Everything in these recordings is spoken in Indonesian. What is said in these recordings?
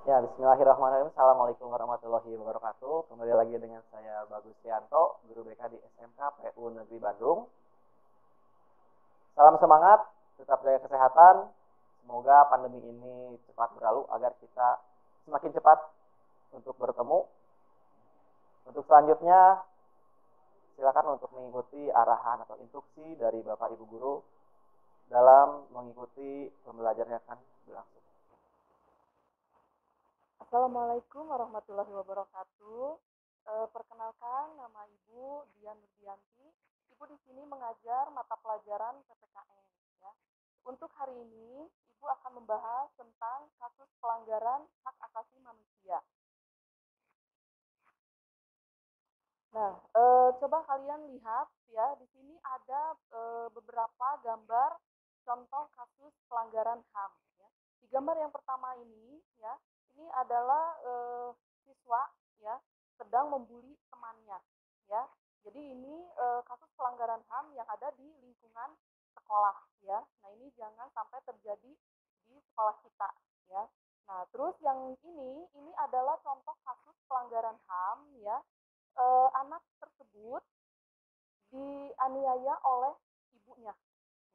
Ya, bismillahirrahmanirrahim. Assalamualaikum warahmatullahi wabarakatuh. Kembali lagi dengan saya Bagus Yanto, guru BK di SMK PU Negeri Bandung. Salam semangat, tetap jaga kesehatan. Semoga pandemi ini cepat berlalu agar kita semakin cepat untuk bertemu. Untuk selanjutnya, silakan untuk mengikuti arahan atau instruksi dari Bapak Ibu Guru dalam mengikuti pembelajaran yang akan berlangsung. Assalamualaikum warahmatullahi wabarakatuh. Perkenalkan, nama Ibu Dian Nurdianti. Ibu di sini mengajar mata pelajaran PPKN. Ya. Untuk hari ini, Ibu akan membahas tentang kasus pelanggaran hak asasi manusia. Nah, coba kalian lihat ya, di sini ada beberapa gambar contoh kasus pelanggaran HAM. Ya. Di gambar yang pertama ini, ya, ini adalah siswa ya sedang membuli temannya ya. Jadi ini kasus pelanggaran HAM yang ada di lingkungan sekolah ya. Nah, ini jangan sampai terjadi di sekolah kita ya. Nah, terus yang ini adalah contoh kasus pelanggaran HAM ya. Anak tersebut dianiaya oleh ibunya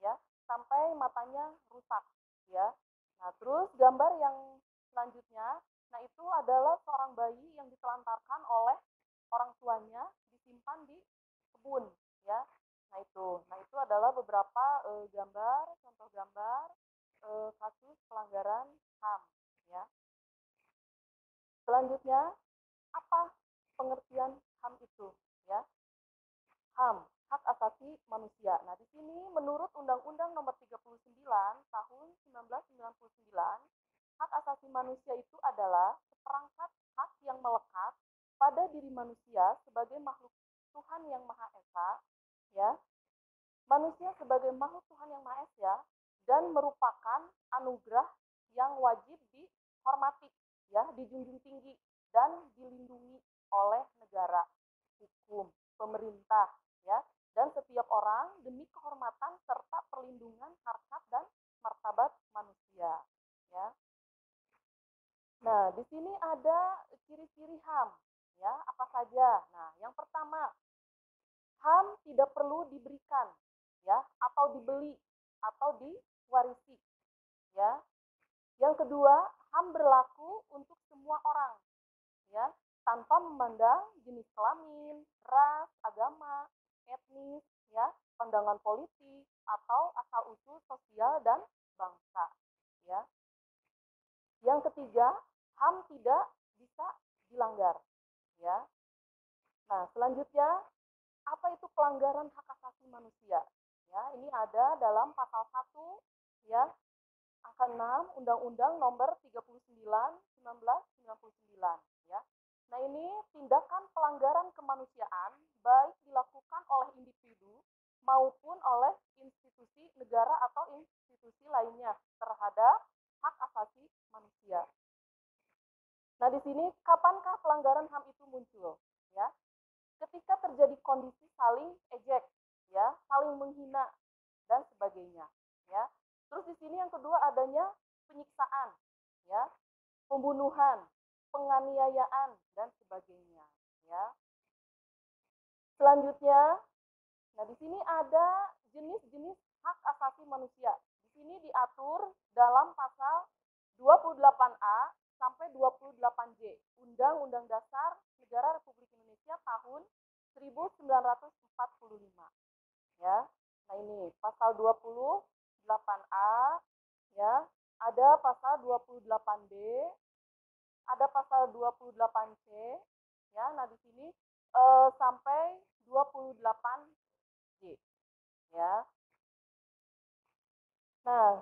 ya sampai matanya rusak ya. Nah, terus gambar yang selanjutnya, nah itu adalah seorang bayi yang ditelantarkan oleh orang tuanya disimpan di kebun ya. Nah itu adalah beberapa gambar, contoh gambar kasus pelanggaran HAM ya. Selanjutnya, apa pengertian HAM itu ya? HAM, hak asasi manusia. Nah, di sini menurut Undang-Undang Nomor 39 Tahun 1999, hak asasi manusia itu adalah seperangkat hak yang melekat pada diri manusia sebagai makhluk Tuhan yang Maha Esa, ya. Manusia sebagai makhluk Tuhan yang Maha Esa dan merupakan anugerah yang wajib dihormati, ya, dijunjung tinggi dan dilindungi oleh negara, hukum, pemerintah, ya, dan setiap orang demi kehormatan serta perlindungan harkat dan martabat manusia, ya. Nah, di sini ada ciri-ciri HAM, ya, apa saja? Nah, yang pertama, HAM tidak perlu diberikan, ya, atau dibeli atau diwarisi, ya. Yang kedua, HAM berlaku untuk semua orang, ya, tanpa memandang jenis kelamin, ras, agama, etnis, ya, pandangan politik atau asal-usul sosial dan bangsa, ya. Yang ketiga, HAM tidak bisa dilanggar, ya. Nah, selanjutnya, apa itu pelanggaran hak asasi manusia? Ya, ini ada dalam pasal 1 ya, angka 6 Undang-Undang Nomor 39 1999 ya. Nah, ini tindakan pelanggaran kemanusiaan baik dilakukan oleh individu maupun oleh institusi negara atau institusi lainnya terhadap hak asasi manusia. Nah, di sini kapankah pelanggaran HAM itu muncul? Ya, ketika terjadi kondisi saling ejek, ya, saling menghina dan sebagainya, ya. Terus di sini yang kedua adanya penyiksaan, ya, pembunuhan, penganiayaan dan sebagainya, ya. Selanjutnya, nah di sini ada jenis-jenis hak asasi manusia. Di sini diatur dalam pasal 28A sampai 28J Undang-Undang Dasar Negara Republik Indonesia tahun 1945. Ya. Nah, ini pasal 28A ya, ada pasal 28B, ada pasal 28C ya. Nah, di sini sampai 28J ya. Nah,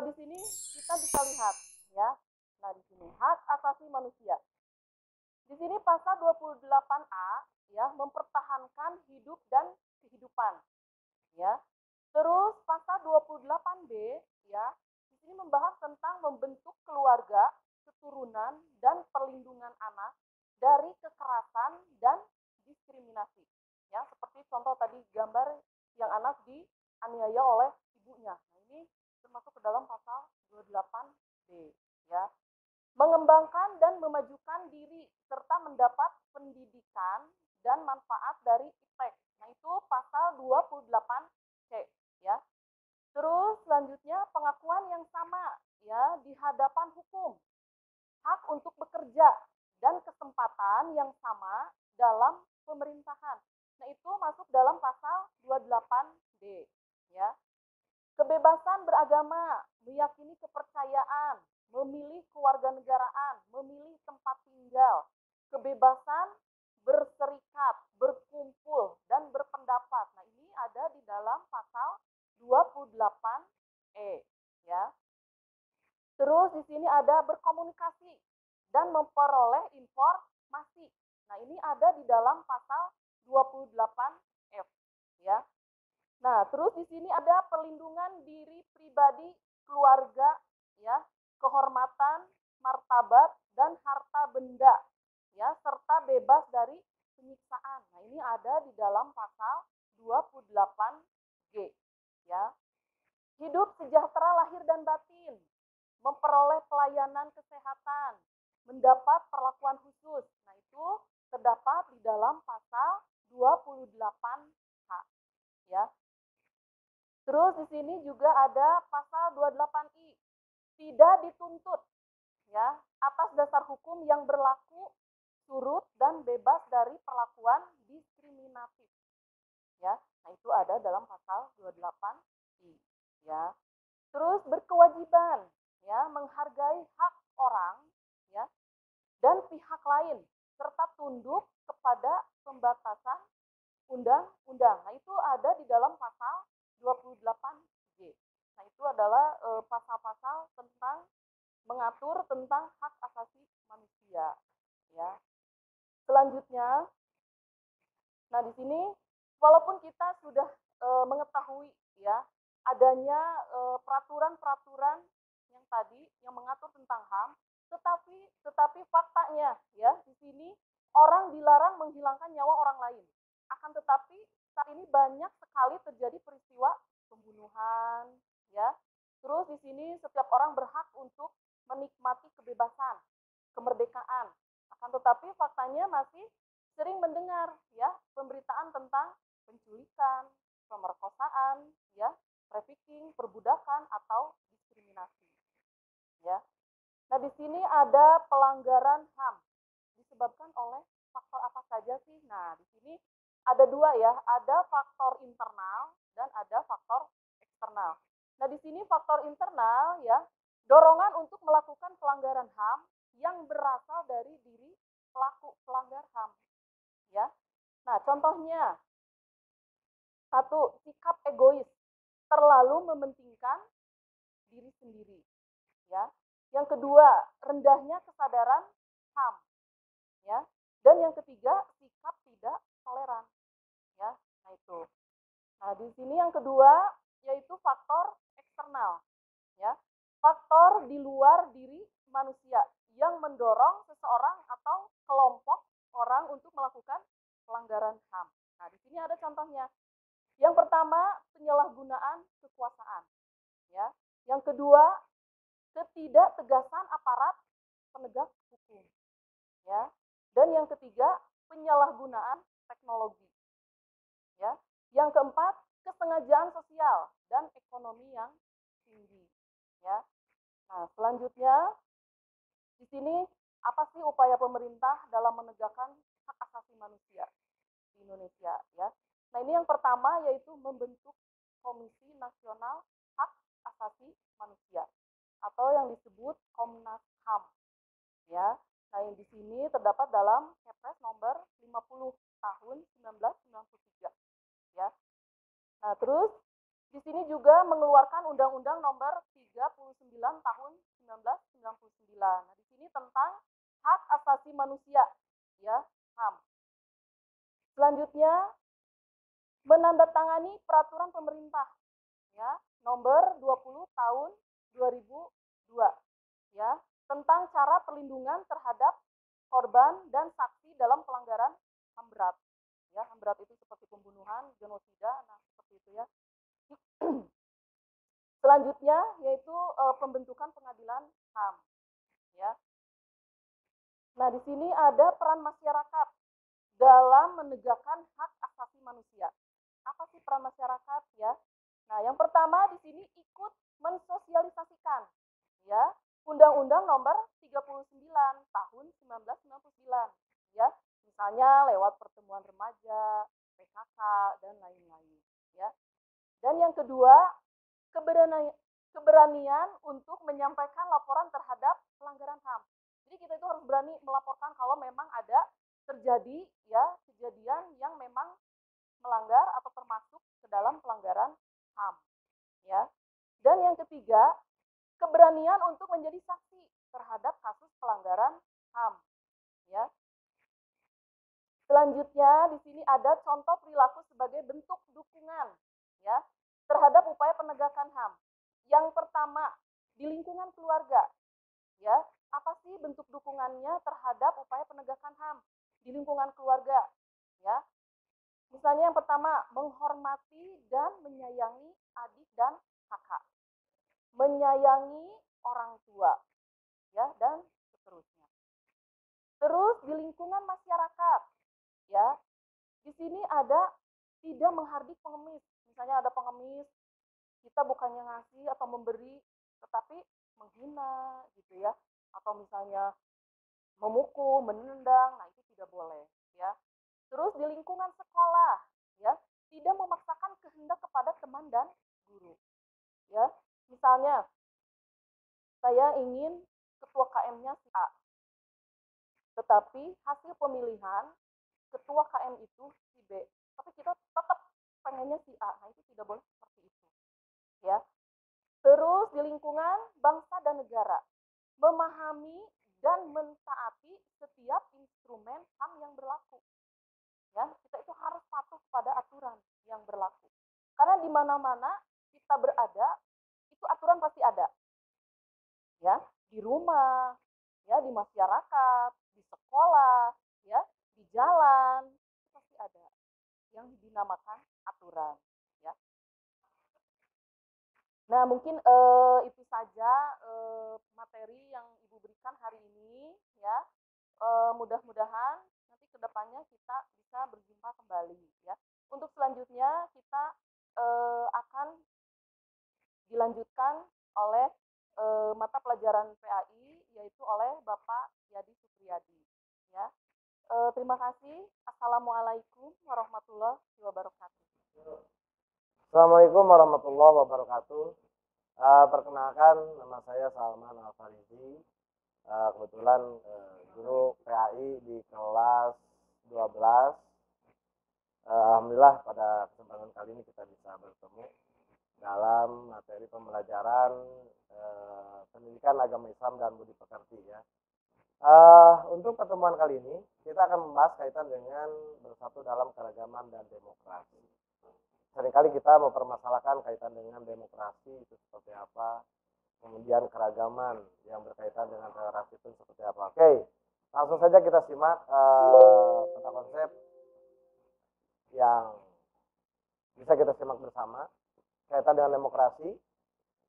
di sini kita bisa lihat ya. Nah, di sini hak asasi manusia. Di sini pasal 28A ya, mempertahankan hidup dan kehidupan. Ya. Terus pasal 28B ya, di sini membahas tentang membentuk keluarga, keturunan dan perlindungan anak dari kekerasan dan diskriminasi. Ya, seperti contoh tadi gambar yang anak dianiaya oleh ibunya. Nah, ini termasuk ke dalam pasal 28D, ya. Mengembangkan dan memajukan diri serta mendapat pendidikan dan manfaat dari iptek. Nah, itu pasal 28C, ya. Terus selanjutnya pengakuan yang sama, ya, di hadapan hukum, hak untuk bekerja dan kesempatan yang sama dalam pemerintahan. Nah, itu masuk dalam pasal 28D, ya. Kebebasan beragama, meyakini kepercayaan, memilih kewarganegaraan, memilih tempat tinggal, kebebasan berserikat, berkumpul, dan berpendapat. Nah, ini ada di dalam pasal 28E, ya. Terus di sini ada berkomunikasi dan memperoleh informasi. Nah, ini ada di dalam pasal 28F, ya. Nah, terus di sini ada perlindungan diri pribadi, keluarga, ya, kehormatan, martabat, dan harta benda, ya, serta bebas dari penyiksaan. Nah, ini ada di dalam pasal 28G, ya. Hidup sejahtera lahir dan batin, memperoleh pelayanan kesehatan, mendapat perlakuan khusus. Nah, itu terdapat di dalam pasal 28H, ya. Terus di sini juga ada pasal 28I, tidak dituntut, ya, atas dasar hukum yang berlaku surut dan bebas dari perlakuan diskriminatif, ya. Nah, itu ada dalam pasal 28I, ya. Terus berkewajiban, ya, menghargai hak orang, ya, dan pihak lain serta tunduk kepada pembatasan undang-undang. Nah, itu ada di dalam pasal 28G. Nah, itu adalah pasal-pasal tentang mengatur tentang hak asasi manusia, ya. Selanjutnya, nah di sini walaupun kita sudah mengetahui, ya, adanya peraturan-peraturan yang tadi yang mengatur tentang HAM, tetapi faktanya, ya, di sini orang dilarang menghilangkan nyawa orang lain. Akan tetapi saat ini banyak sekali terjadi peristiwa pembunuhan, ya. Terus di sini setiap orang berhak untuk menikmati kebebasan, kemerdekaan. Akan tetapi faktanya masih sering mendengar, ya, pemberitaan tentang penculikan, pemerkosaan, ya, trafficking, perbudakan atau diskriminasi, ya. Nah, di sini ada pelanggaran HAM disebabkan oleh faktor apa saja sih? Nah, di sini ada dua, ya, ada faktor internal dan ada faktor eksternal. Nah, di sini faktor internal, ya, dorongan untuk melakukan pelanggaran HAM yang berasal dari diri pelaku pelanggar HAM, ya. Nah, contohnya, satu, sikap egois, terlalu mementingkan diri sendiri, ya. Yang kedua, rendahnya kesadaran HAM, ya. Dan yang ketiga, sikap tidak toleran, ya. Nah, itu. Nah, di sini yang kedua yaitu faktor eksternal, ya. Faktor di luar diri manusia yang mendorong seseorang atau kelompok orang untuk melakukan pelanggaran HAM. Nah, di sini ada contohnya. Yang pertama, penyalahgunaan kekuasaan, ya. Yang kedua, ketidaktegasan aparat penegak hukum, ya. Dan yang ketiga, penyalahgunaan teknologi, ya. Yang keempat, kesengajaan sosial dan ekonomi yang tinggi, ya. Nah, selanjutnya di sini apa sih upaya pemerintah dalam menegakkan hak asasi manusia di Indonesia, ya. Nah, ini yang pertama yaitu membentuk Komisi Nasional Hak Asasi Manusia atau yang disebut Komnas HAM, ya. Nah, yang di sini terdapat dalam Kepres nomor 50 tahun 1993, ya. Nah, terus di sini juga mengeluarkan Undang-Undang nomor 39 tahun 1999. Nah, di sini tentang hak asasi manusia, ya, HAM. Selanjutnya menandatangani peraturan pemerintah, ya, nomor 20 tahun 2002, ya, tentang cara perlindungan terhadap korban dan saksi dalam pelanggaran HAM berat, ya. HAM berat itu seperti pembunuhan, genosida, nah seperti itu, ya. Selanjutnya yaitu pembentukan pengadilan HAM, ya. Nah, di sini ada peran masyarakat dalam menegakkan hak asasi manusia. Apa sih peran masyarakat, ya? Nah, yang pertama di sini ikut mensosialisasikan, ya, Undang-Undang Nomor 39 Tahun 1999, ya. Misalnya lewat pertemuan remaja, PKK dan lain-lain, ya. Dan yang kedua, keberanian untuk menyampaikan laporan terhadap pelanggaran HAM. Jadi kita itu harus berani melaporkan kalau memang ada terjadi ya kejadian yang memang melanggar atau termasuk ke dalam pelanggaran HAM, ya. Dan yang ketiga, keberanian untuk menjadi saksi terhadap kasus pelanggaran HAM, ya. Selanjutnya di sini ada contoh perilaku sebagai bentuk dukungan, ya, terhadap upaya penegakan HAM. Yang pertama, di lingkungan keluarga, ya. Apa sih bentuk dukungannya terhadap upaya penegakan HAM di lingkungan keluarga, ya? Misalnya yang pertama, menghormati dan menyayangi adik dan kakak, menyayangi orang tua, ya, dan seterusnya. Terus di lingkungan masyarakat, ya, di sini ada tidak menghardik pengemis. Misalnya ada pengemis, kita bukannya ngasih atau memberi, tetapi menghina, gitu ya, atau misalnya memukul, menendang, nah itu tidak boleh, ya. Terus di lingkungan sekolah, ya, tidak memaksakan kehendak kepada teman dan guru, ya. Misalnya saya ingin ketua KM-nya si A, tetapi hasil pemilihan ketua KM itu si B, tapi kita tetap pengennya si A, nah itu tidak boleh seperti itu, ya. Terus di lingkungan bangsa dan negara, memahami dan mentaati setiap instrumen HAM yang berlaku, ya. Kita itu harus patuh pada aturan yang berlaku, karena di mana-mana kita berada itu aturan pasti ada, ya, di rumah, ya, di masyarakat, di sekolah, ya, di jalan, itu pasti ada yang dinamakan aturan, ya. Nah, mungkin itu saja materi yang Ibu berikan hari ini, ya. Mudah-mudahan nanti kedepannya kita bisa berjumpa kembali, ya. Untuk selanjutnya kita akan dilanjutkan oleh mata pelajaran PAI, yaitu oleh Bapak Yadi Supriyadi, ya. Terima kasih. Assalamualaikum warahmatullahi wabarakatuh. Assalamualaikum warahmatullahi wabarakatuh. Perkenalkan, nama saya Salman Al-Faridi. Kebetulan guru PAI di kelas 12. Alhamdulillah pada kesempatan kali ini kita bisa bertemu dalam materi pembelajaran pendidikan agama Islam dan budi pekerti, ya. Untuk pertemuan kali ini kita akan membahas kaitan dengan bersatu dalam keragaman dan demokrasi. Seringkali kita mempermasalahkan kaitan dengan demokrasi itu seperti apa, kemudian keragaman yang berkaitan dengan toleransi itu seperti apa. Oke, langsung saja kita simak tentang konsep yang bisa kita simak bersama kaitan dengan demokrasi.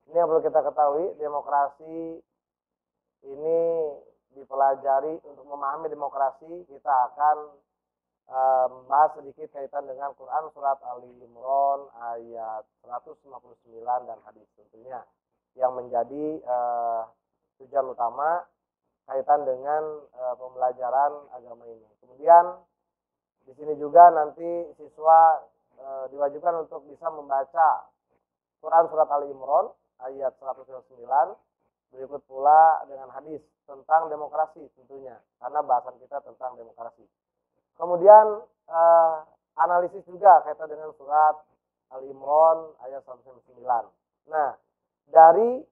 Ini yang perlu kita ketahui, demokrasi ini dipelajari. Untuk memahami demokrasi kita akan membahas sedikit kaitan dengan Quran surat Ali Imran ayat 159 dan hadis tentunya yang menjadi tujuan utama kaitan dengan pembelajaran agama ini. Kemudian di sini juga nanti siswa diwajibkan untuk bisa membaca Quran surat Ali Imran ayat 159, berikut pula dengan hadis tentang demokrasi tentunya, karena bahasan kita tentang demokrasi. Kemudian analisis juga kaitan dengan surat Al-Imran ayat 109. Nah, dari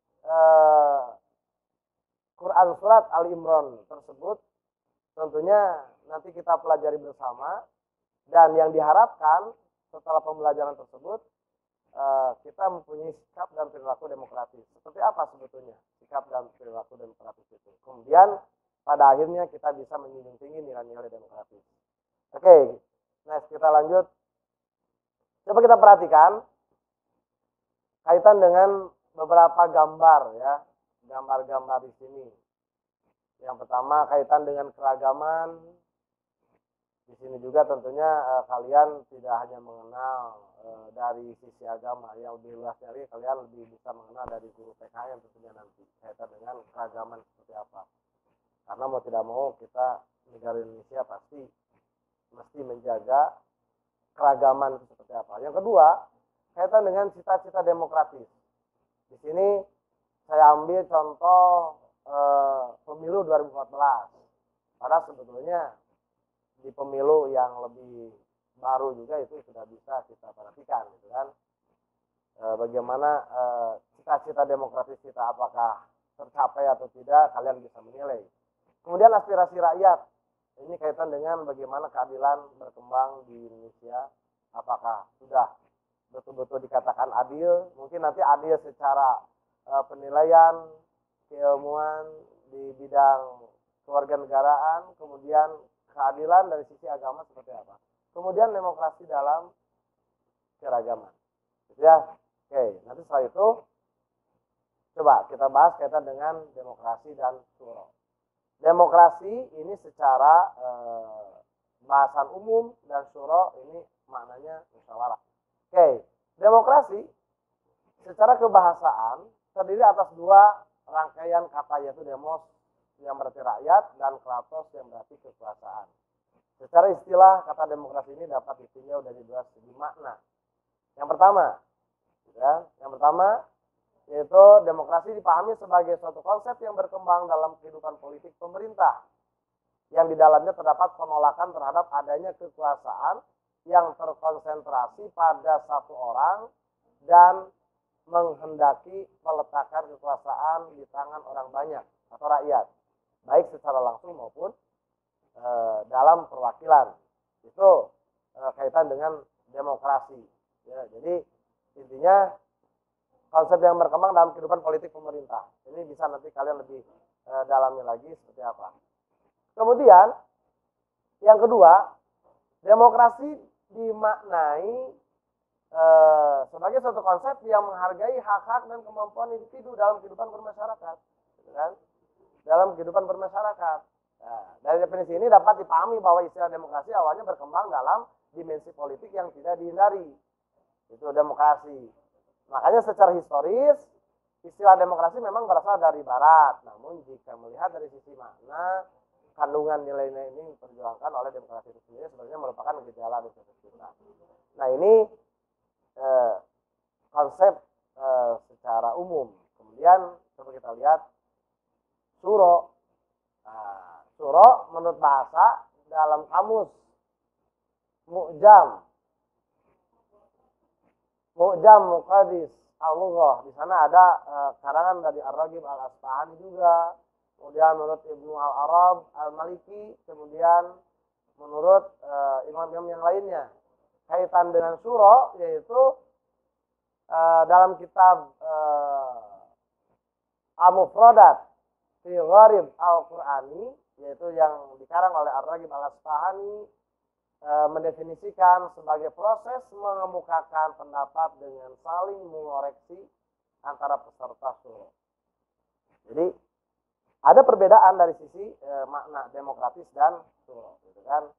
Quran surat Al-Imran tersebut tentunya nanti kita pelajari bersama, dan yang diharapkan setelah pembelajaran tersebut kita mempunyai sikap dan perilaku demokratis. Seperti apa sebetulnya sikap dan perilaku demokratis itu? Kemudian pada akhirnya kita bisa menjunjung tinggi nilai-nilai demokratis. Oke, next kita lanjut. Coba kita perhatikan kaitan dengan beberapa gambar ya, gambar-gambar di sini. Yang pertama kaitan dengan keragaman. Di sini juga tentunya kalian tidak hanya mengenal dari sisi agama, yang lebih luas dari kalian lebih bisa mengenal dari guru PKN tentunya nanti kaitan dengan keragaman seperti apa. Karena mau tidak mau kita negara Indonesia pasti mesti menjaga keragaman itu seperti apa. Yang kedua, kaitan dengan cita-cita demokratis. Di sini saya ambil contoh pemilu 2014. Padahal sebetulnya di pemilu yang lebih baru juga itu sudah bisa kita perhatikan, gitu kan? Bagaimana cita-cita demokratis kita apakah tercapai atau tidak, kalian bisa menilai. Kemudian aspirasi rakyat, ini kaitan dengan bagaimana keadilan berkembang di Indonesia, apakah sudah betul-betul dikatakan adil, mungkin nanti adil secara penilaian, keilmuan di bidang kewarganegaraan, kemudian keadilan dari sisi agama seperti apa. Kemudian demokrasi dalam keragaman. Gitu ya. Oke, nanti setelah itu coba kita bahas kaitan dengan demokrasi dan syuro. Demokrasi ini secara bahasan umum dan syuro ini maknanya musyawarah. Oke, demokrasi secara kebahasaan terdiri atas dua rangkaian kata, yaitu demos yang berarti rakyat dan kratos yang berarti kekuasaan. Secara istilah kata demokrasi ini dapat ditinjau dari dua segi makna. Yang pertama, yaitu demokrasi dipahami sebagai suatu konsep yang berkembang dalam kehidupan politik pemerintah, yang di dalamnya terdapat penolakan terhadap adanya kekuasaan yang terkonsentrasi pada satu orang dan menghendaki peletakan kekuasaan di tangan orang banyak atau rakyat, baik secara langsung maupun dalam perwakilan. Itu kaitan dengan demokrasi. Ya, jadi intinya konsep yang berkembang dalam kehidupan politik pemerintah. Ini bisa nanti kalian lebih dalami lagi seperti apa. Kemudian yang kedua, demokrasi dimaknai sebagai suatu konsep yang menghargai hak-hak dan kemampuan individu dalam kehidupan bermasyarakat, gitu kan? Dalam kehidupan bermasyarakat. Nah, dari definisi ini dapat dipahami bahwa istilah demokrasi awalnya berkembang dalam dimensi politik yang tidak dihindari. Itu demokrasi. Makanya secara historis istilah demokrasi memang berasal dari barat. Namun jika melihat dari sisi makna, kandungan nilai-nilai ini diperjuangkan oleh demokrasi itu sendiri sebenarnya merupakan gejala dari kita. Nah, ini konsep secara umum. Kemudian coba kita lihat syuro. Nah, syuro menurut bahasa dalam kamus Mu'jam Muqaddis Al-Lughah. Di sana ada karangan dari Ar-Raghib Al-Asfahani juga. Kemudian menurut Ibnu Al-Arab Al-Maliki, kemudian menurut imam-imam yang lainnya. Kaitan dengan syuro yaitu dalam kitab Al-Mufradat fi Gharib Al-Qur'ani, yaitu yang dikarang oleh Ar-Raghib Al-Asfahani, mendefinisikan sebagai proses mengemukakan pendapat dengan saling mengoreksi antara peserta syuro. Jadi ada perbedaan dari sisi makna demokratis dan syuro, gitu kan?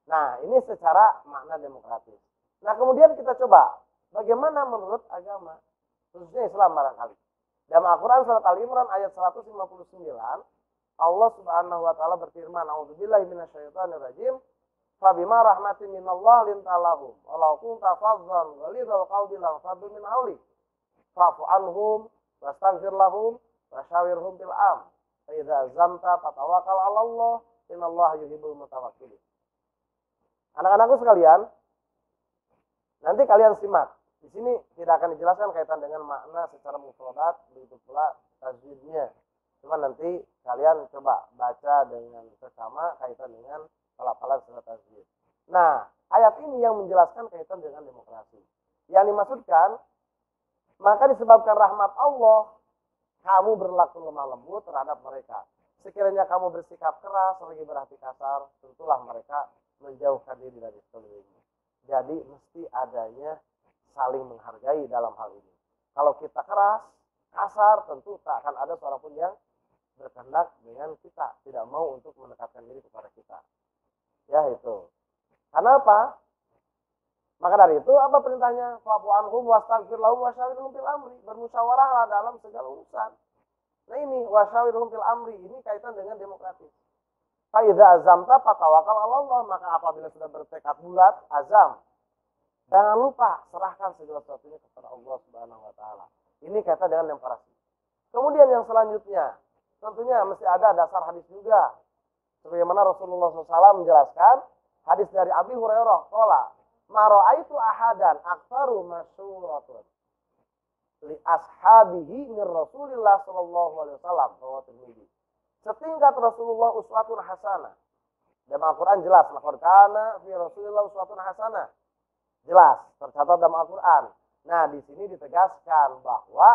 Nah, ini secara makna demokratis. Nah, kemudian kita coba bagaimana menurut agama, khususnya Islam barangkali. Dalam Al-Quran surat Al-Imran ayat 159, Allah Subhanahu wa taala berfirman, "A'udzubillahi minasyaitonirrajim. Fabima rahmatin minallah lintalahum. Walau kunta fadhan ghalidhal qalbi lanfaddu min hawlik. Fa'fu anhum wastaghfir lahum wasyawirhum fil amr. Fa idza azamta fatawakkal 'ala Allah. Innallaha yuhibbul mutawakkilin." Anak-anakku sekalian, nanti kalian simak. Di sini tidak akan dijelaskan kaitan dengan makna secara mufradat, begitu pula tajwidnya. Cuma nanti kalian coba baca dengan seksama kaitan dengan pelafalan surat tajwid. Nah, ayat ini yang menjelaskan kaitan dengan demokrasi. Yang dimaksudkan, maka disebabkan rahmat Allah, kamu berlaku lemah lembut terhadap mereka. Sekiranya kamu bersikap keras, lagi berhati kasar, tentulah mereka menjauhkan diri dari sekelilingmu. Jadi mesti adanya saling menghargai dalam hal ini. Kalau kita keras, kasar, tentu tak akan ada seorang pun yang berkehendak dengan kita, tidak mau untuk mendekatkan diri kepada kita. Ya itu. Karena apa? Maka dari itu apa perintahnya? Fa'fu anhum wastaghfir lahum wasyawirhum fil amri. Bermusyawarahlah dalam segala urusan. Nah ini wasyawirhum fil amri, ini kaitan dengan demokratis. Fa idza azamta fatawakal 'ala Allah, maka apabila sudah bertekad bulat, azam, jangan lupa serahkan segala sesuatunya kepada Allah Subhanahu wa taala. Ini kaitan dengan demokrasi. Kemudian yang selanjutnya, tentunya mesti ada dasar hadis juga. Sebagaimana Rasulullah SAW menjelaskan, hadis dari Abi Hurairah, qala, ma ra'aitu ahadan aktsaru masyuratun li ashabihi min Rasulillah sallallahu alaihi wasallam, rawahu Tirmidzi. Setingkat Rasulullah uswatun hasanah. Dalam Al-Qur'an jelas, laqad kana fi Rasulillah uswatun hasanah. Jelas, tercatat dalam Al-Qur'an. Nah, di sini ditegaskan bahwa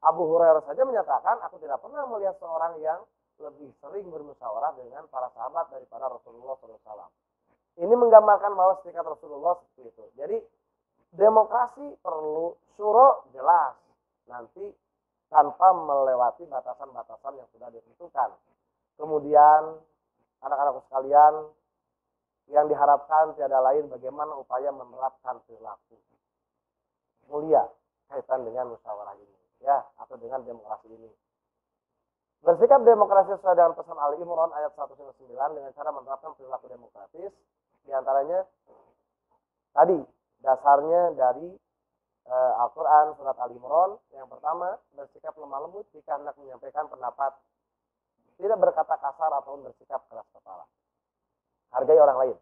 Abu Hurairah saja menyatakan, aku tidak pernah melihat seorang yang lebih sering bermusyawarah dengan para sahabat daripada Rasulullah SAW. Ini menggambarkan bahwa setingkat Rasulullah seperti itu. Jadi demokrasi perlu syuro jelas, nanti tanpa melewati batasan-batasan yang sudah ditentukan. Kemudian anak-anakku sekalian, yang diharapkan tiada lain bagaimana upaya menerapkan perilaku mulia kaitan dengan musyawarah ini, ya, atau dengan demokrasi ini. Bersikap demokrasi sesuai dengan pesan Ali Imran ayat 109 dengan cara menerapkan perilaku demokratis, diantaranya tadi dasarnya dari Al-Quran surat Ali Imran. Yang pertama, bersikap lemah lembut jika hendak menyampaikan pendapat, tidak berkata kasar ataupun bersikap keras kepala. Hargai orang lain,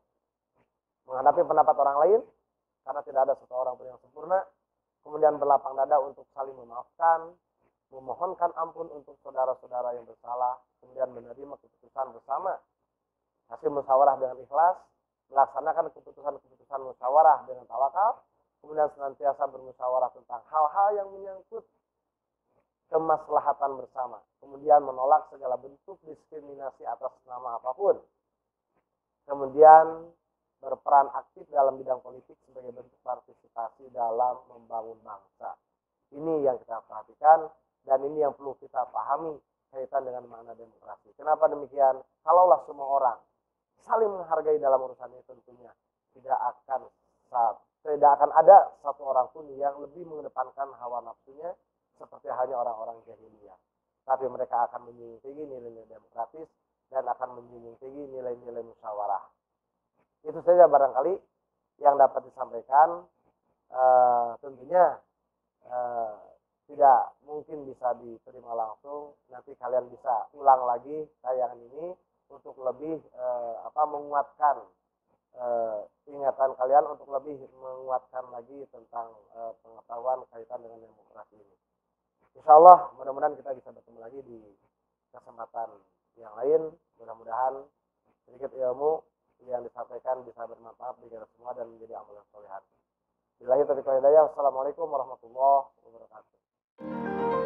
menghadapi pendapat orang lain, karena tidak ada satu orang pun yang sempurna. Kemudian berlapang dada untuk saling memaafkan, memohonkan ampun untuk saudara-saudara yang bersalah, kemudian menerima keputusan bersama hasil musyawarah dengan ikhlas, melaksanakan keputusan-keputusan musyawarah dengan tawakal, kemudian senantiasa bermusyawarah tentang hal-hal yang menyangkut kemaslahatan bersama, kemudian menolak segala bentuk diskriminasi atas nama apapun, kemudian berperan aktif dalam bidang politik sebagai bentuk partisipasi dalam membangun bangsa. Ini yang kita perhatikan dan ini yang perlu kita pahami kaitan dengan makna demokrasi. Kenapa demikian? Kalaulah semua orang saling menghargai dalam urusan ini, tentunya tidak akan ada satu orang pun yang lebih mengedepankan hawa nafsunya seperti hanya orang-orang jahiliyah. Tapi mereka akan menjunjung tinggi nilai-nilai demokratis dan akan menjunjung tinggi nilai-nilai musyawarah. Itu saja barangkali yang dapat disampaikan. Tentunya tidak mungkin bisa diterima langsung. Nanti kalian bisa ulang lagi tayangan ini untuk lebih menguatkan ingatan kalian, untuk lebih menguatkan lagi tentang pengetahuan kaitan dengan demokrasi ini. Insya Allah mudah-mudahan kita bisa bertemu lagi di kesempatan yang lain. Mudah-mudahan sedikit ilmu yang disampaikan bisa bermanfaat bagi kita semua dan menjadi amalan solehan. Billahi taufiq wal hidayah. Wassalamualaikum warahmatullahi wabarakatuh.